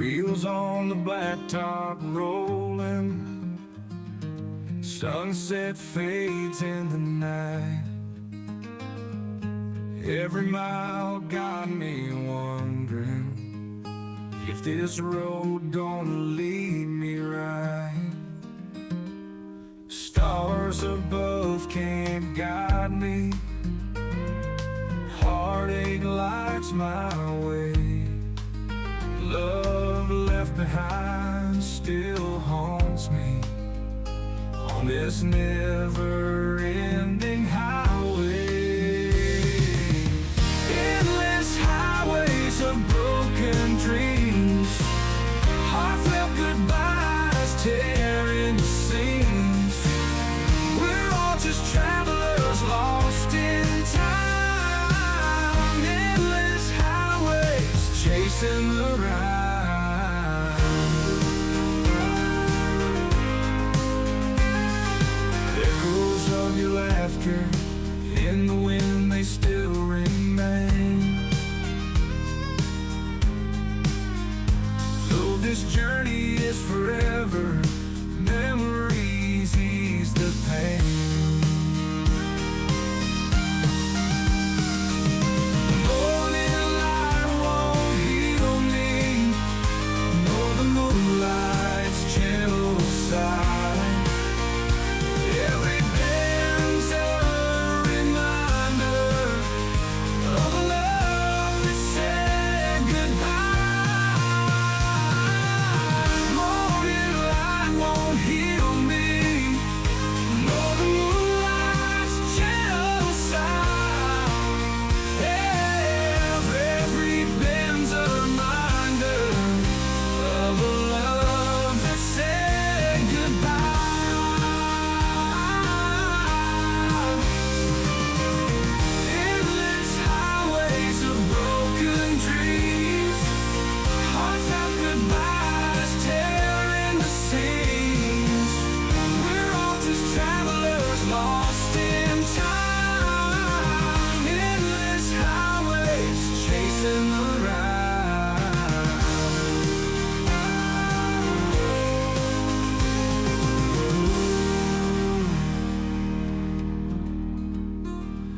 Wheels on the blacktop rolling, sunset fades in the night. Every mile got me wondering if this road gonna lead me right. Stars above can't guide me, heartache lights my way. Love left behind still haunts me on this never-ending highway. Endless highways of broken dreams, heartfelt goodbyes tearing the seams. We're all just travelers lost in time. Endless highways chasing the ride. Echoes of your laughter in the wind, they still remain. Though this journey is forever, memories ease the pain.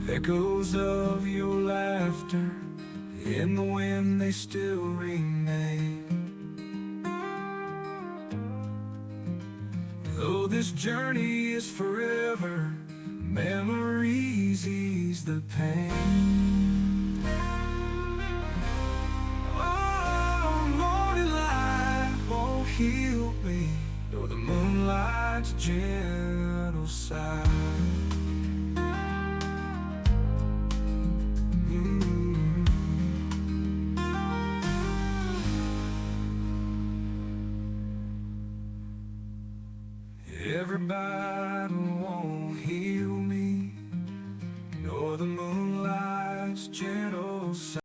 Echoes of your laughter in the wind, they still remain. Though this journey is forever, memories ease the pain. Oh, morning light won't heal me, nor the moonlight's gentle sigh. Everybody won't heal me, nor the moonlight's gentle sigh.